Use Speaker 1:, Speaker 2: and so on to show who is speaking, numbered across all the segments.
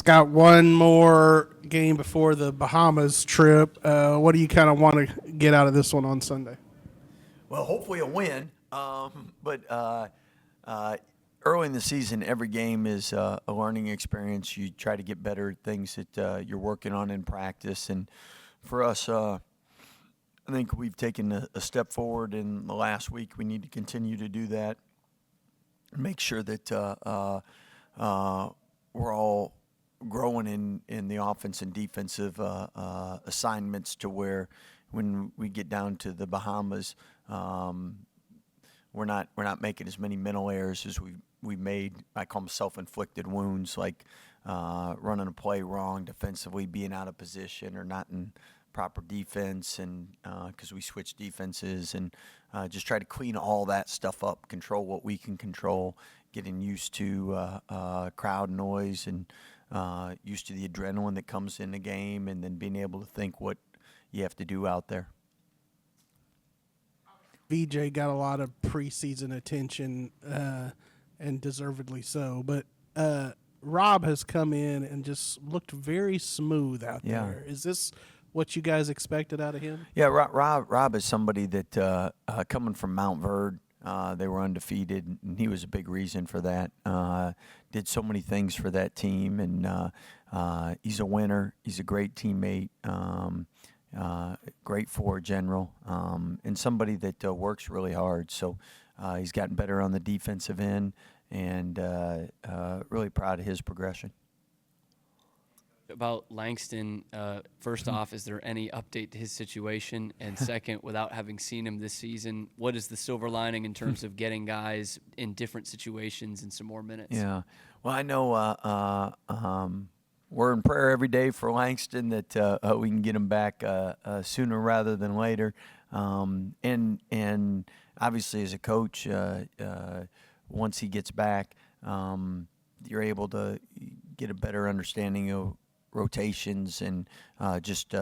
Speaker 1: Scott, one more game before the Bahamas trip. What do you kind of want to get out of this one on Sunday?
Speaker 2: Well, hopefully a win. But early in the season, every game is a learning experience. You try to get better at things that you're working on in practice. And for us, I think we've taken a step forward in the last week. We need to continue to do that. Make sure that we're all growing in the offense and defensive assignments to where when we get down to the Bahamas, we're not making as many mental errors as we made. I call them self-inflicted wounds, like running a play wrong defensively, being out of position, or not in proper defense, and because we switch defenses, and just try to clean all that stuff up, control what we can control, getting used to crowd noise and used to the adrenaline that comes in the game, and then being able to think what you have to do out there.
Speaker 1: VJ got a lot of preseason attention, and deservedly so. But Rob has come in and just looked very smooth out there. Is this what you guys expected out of him?
Speaker 2: Yeah, Rob is somebody that coming from Mount Verde, they were undefeated, and he was a big reason for that. Did so many things for that team, and he's a winner. He's a great teammate. Great floor general, and somebody that works really hard. So he's gotten better on the defensive end, and really proud of his progression.
Speaker 3: About Langston, first off, is there any update to his situation? And second, without having seen him this season, what is the silver lining in terms of getting guys in different situations and some more minutes?
Speaker 2: Yeah, well, I know we're in prayer every day for Langston that we can get him back sooner rather than later. And obviously as a coach, once he gets back, you're able to get a better understanding of rotations and just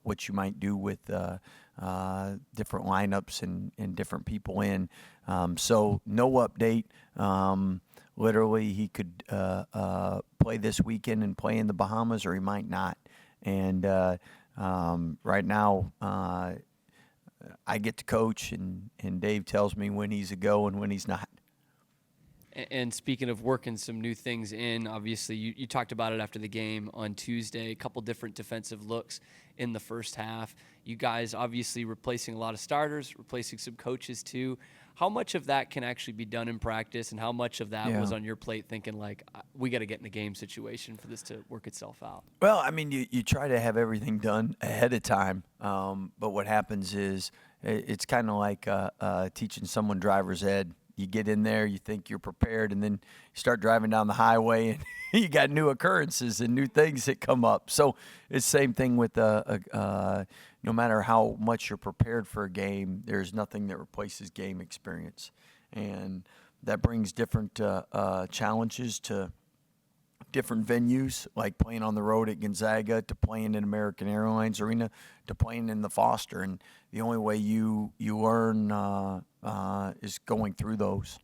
Speaker 2: what you might do with different lineups and different people in. So no update. Literally, he could play this weekend and play in the Bahamas, or he might not. And right now, I get to coach, and Dave tells me when he's a go and when he's not.
Speaker 3: And speaking of working some new things in, obviously you talked about it after the game on Tuesday, a couple different defensive looks in the first half. You guys obviously replacing a lot of starters, replacing some coaches too. How much of that can actually be done in practice, and how much of that was on your plate thinking, like, we got to get in a game situation for this to work itself out?
Speaker 2: Well, I mean, you try to have everything done ahead of time, but what happens is it's kind of like teaching someone driver's ed. You get in there, you think you're prepared, and then you start driving down the highway, and you got new occurrences and new things that come up. So it's the same thing with no matter how much you're prepared for a game, there's nothing that replaces game experience. And that brings different challenges to different venues, like playing on the road at Gonzaga, to playing in American Airlines Arena, to playing in the Foster. And the only way you learn is going through those.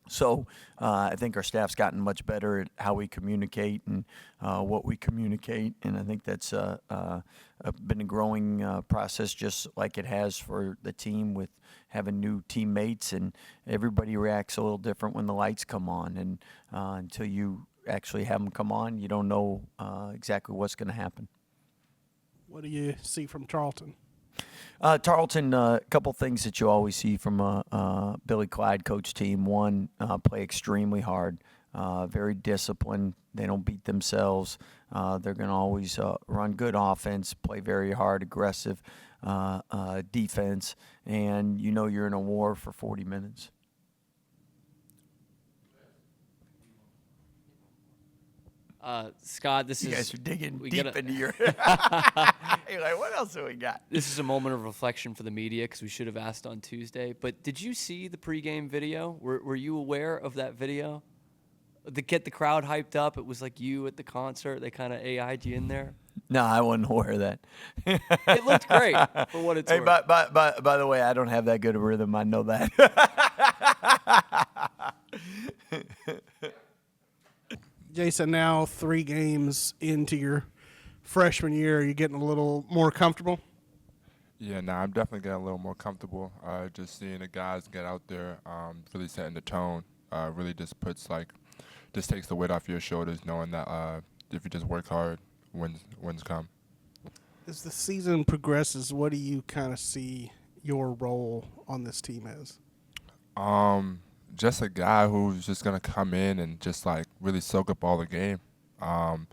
Speaker 2: So I think our staff's gotten much better at how we communicate and what we communicate, and I think that's been a growing process, just like it has for the team with having new teammates, and everybody reacts a little different when the lights come on, and until you actually have them come on, you don't know exactly what's going to happen.
Speaker 1: What do you see from Tarleton?
Speaker 2: Tarleton, a couple things that you always see from a Billy Clyde coach team. One, play extremely hard, very disciplined. They don't beat themselves. They're going to always run good offense, play very hard, aggressive defense, and you know you're in a war for 40 minutes.
Speaker 3: Scott, you
Speaker 2: guys are digging deep into your. You're like, what else do we got?
Speaker 3: This is a moment of reflection for the media because we should have asked on Tuesday. But did you see the pregame video? Were you aware of that video? To get the crowd hyped up, it was like you at the concert. They kind of AI'd you in there.
Speaker 2: No, I wasn't aware of that.
Speaker 3: It looked great for what it's worth.
Speaker 2: By the way, I don't have that good a rhythm. I know that.
Speaker 1: Jason, now 3 games into your freshman year, are you getting a little more comfortable?
Speaker 4: Yeah, nah, I'm definitely getting a little more comfortable. Just seeing the guys get out there, really setting the tone, really just takes the weight off your shoulders, knowing that if you just work hard, wins come.
Speaker 1: As the season progresses, what do you kind of see your role on this team as?
Speaker 4: Just a guy who's just gonna come in and just like really soak up all the game. Um,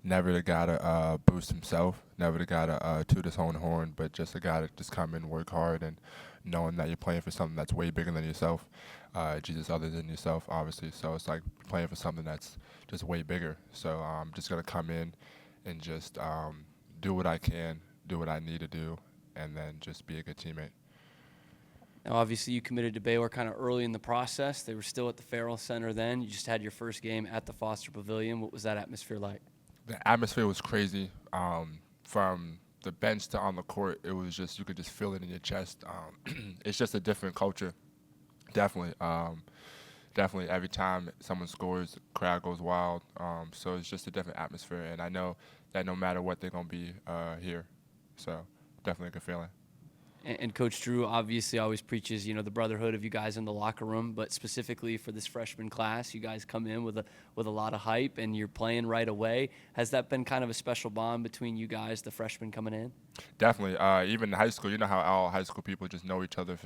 Speaker 4: Never the guy to boost himself, never the guy to toot his own horn, but just a guy to just come in, work hard, and knowing that you're playing for something that's way bigger than yourself, Jesus other than yourself, obviously. So it's like playing for something that's just way bigger. So I'm just gonna come in and just do what I can, do what I need to do, and then just be a good teammate.
Speaker 3: Now, obviously, you committed to Baylor kind of early in the process. They were still at the Farrell Center then. You just had your first game at the Foster Pavilion. What was that atmosphere like?
Speaker 4: The atmosphere was crazy. From the bench to on the court, it was just you could just feel it in your chest. It's just a different culture, definitely. Definitely, every time someone scores, the crowd goes wild. So it's just a different atmosphere, and I know that no matter what, they're gonna be here. So definitely a good feeling.
Speaker 3: And Coach Drew obviously always preaches, the brotherhood of you guys in the locker room, but specifically for this freshman class, you guys come in with a lot of hype and you're playing right away. Has that been kind of a special bond between you guys, the freshmen coming in?
Speaker 4: Definitely. Even in high school, you know how all high school people just know each other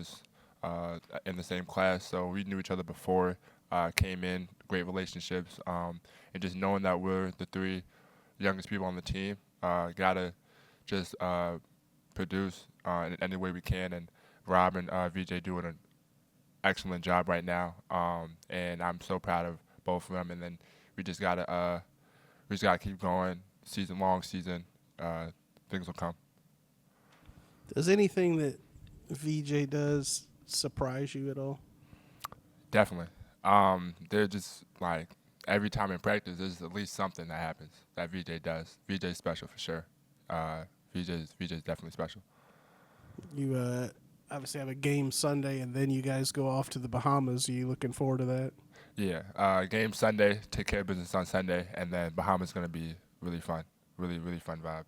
Speaker 4: in the same class. So we knew each other before, came in, great relationships, and just knowing that we're the 3 youngest people on the team, gotta just produce in any way we can. And Rob and VJ doing an excellent job right now, and I'm so proud of both of them. And then we just gotta keep going, long season. Things will come.
Speaker 1: Does anything that VJ does surprise you at all?
Speaker 4: Definitely. They're just like every time in practice, there's at least something that happens that VJ does. VJ's special for sure. VJ's definitely special.
Speaker 1: You obviously have a game Sunday, and then you guys go off to the Bahamas. Are you looking forward to that?
Speaker 4: Yeah. Game Sunday, take care of business on Sunday, and then Bahamas going to be really fun. Really, really fun vibe.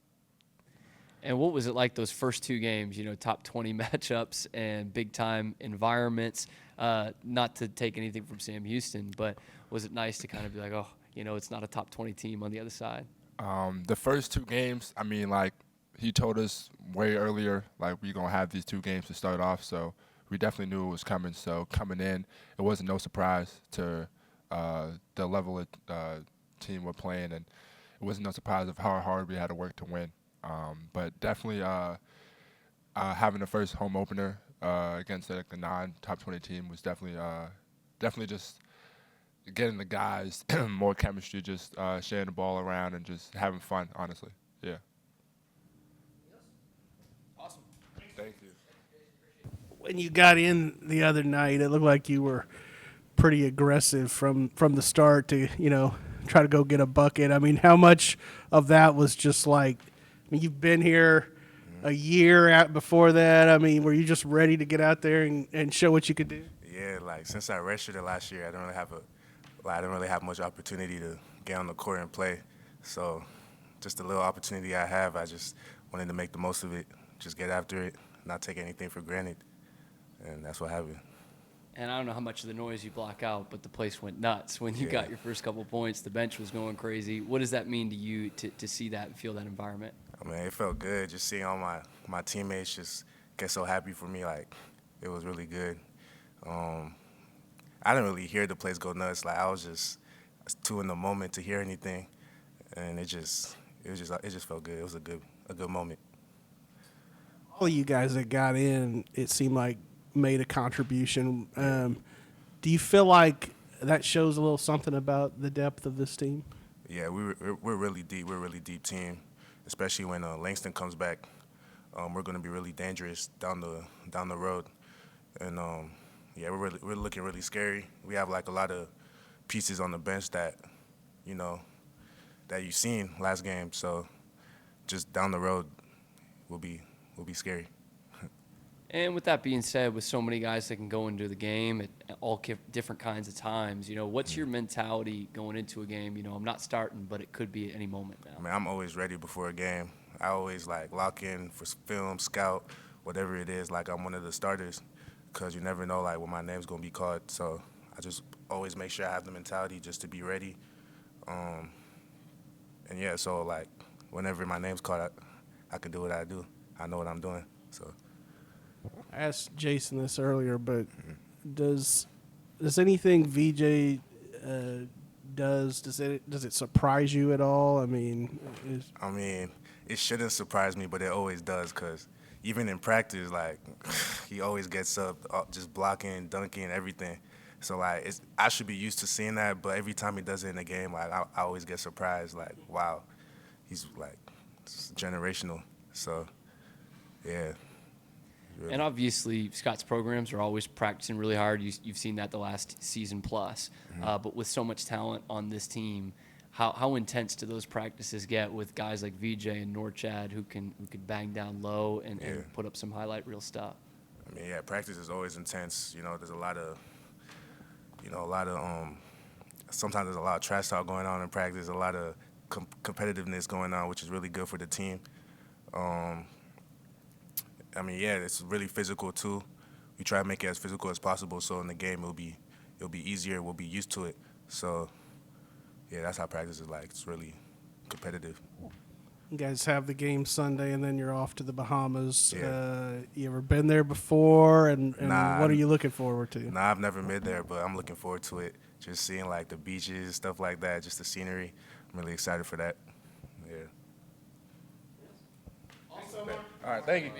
Speaker 3: And what was it like those first 2 games, top 20 matchups and big-time environments? Not to take anything from Sam Houston, but was it nice to kind of be like, it's not a top 20 team on the other side?
Speaker 4: The first 2 games, I mean, like, he told us way earlier, like, we're going to have these 2 games to start off, so we definitely knew it was coming. So coming in, it wasn't no surprise to the level of team we're playing, and it wasn't no surprise of how hard we had to work to win. But definitely having the first home opener against a non-top 20 team was definitely just getting the guys more chemistry, just sharing the ball around and just having fun, honestly. Yeah.
Speaker 3: Awesome.
Speaker 4: Thank you.
Speaker 1: When you got in the other night, it looked like you were pretty aggressive from the start to, try to go get a bucket. I mean, how much of that was just like, you've been here a year before that. I mean, were you just ready to get out there and show what you could do?
Speaker 5: Yeah, like since I redshirted last year, I didn't really have much opportunity to get on the court and play. So just a little opportunity I have, I just wanted to make the most of it, just get after it, not take anything for granted, and that's what happened.
Speaker 3: And I don't know how much of the noise you block out, but the place went nuts when you got your first couple points. The bench was going crazy. What does that mean to you to see that and feel that environment?
Speaker 5: I mean, it felt good just seeing all my teammates just get so happy for me. Like, it was really good. I didn't really hear the place go nuts. Like, I was too in the moment to hear anything, and it just felt good. It was a good moment.
Speaker 1: All you guys that got in, it seemed like, made a contribution. Do you feel like that shows a little something about the depth of this team?
Speaker 5: Yeah, we're really deep. We're a really deep team, especially when Langston comes back. We're going to be really dangerous down the road, and we're looking really scary. We have like a lot of pieces on the bench that you've seen last game. So just down the road, will be scary.
Speaker 3: And with that being said, with so many guys that can go into the game at all different kinds of times, what's your mentality going into a game? I'm not starting, but it could be at any moment now.
Speaker 5: I mean, I'm always ready before a game. I always lock in for film, scout, whatever it is. I'm one of the starters, because you never know when my name's gonna be called. So I just always make sure I have the mentality just to be ready. And yeah, so whenever my name's called, I can do what I do. I know what I'm doing. So.
Speaker 1: I asked Jason this earlier, but does anything VJ does it surprise you at all? I mean,
Speaker 5: it shouldn't surprise me, but it always does, because even in practice, he always gets up, just blocking, dunking, everything. So I should be used to seeing that, but every time he does it in a game, I always get surprised. Wow, he's it's generational. So yeah.
Speaker 3: And obviously, Scott's programs are always practicing really hard. You've seen that the last season plus. But with so much talent on this team, how intense do those practices get with guys like VJ and Norchad who can bang down low and put up some highlight reel stuff?
Speaker 5: I mean, yeah, practice is always intense. There's a lot of, sometimes there's a lot of trash talk going on in practice, a lot of competitiveness going on, which is really good for the team. I mean, yeah, it's really physical too. We try to make it as physical as possible, so in the game it'll be easier. We'll be used to it. So, yeah, that's how practice is like. It's really competitive.
Speaker 1: you guys have the game Sunday, and then you're off to the Bahamas.
Speaker 5: Yeah.
Speaker 1: You ever been there before, and
Speaker 5: Nah,
Speaker 1: what are you looking forward to?
Speaker 5: Nah, I've never been there, but I'm looking forward to it. Just seeing the beaches, stuff like that, just the scenery. I'm really excited for that. Yeah.
Speaker 3: Awesome.
Speaker 4: All right, thank you.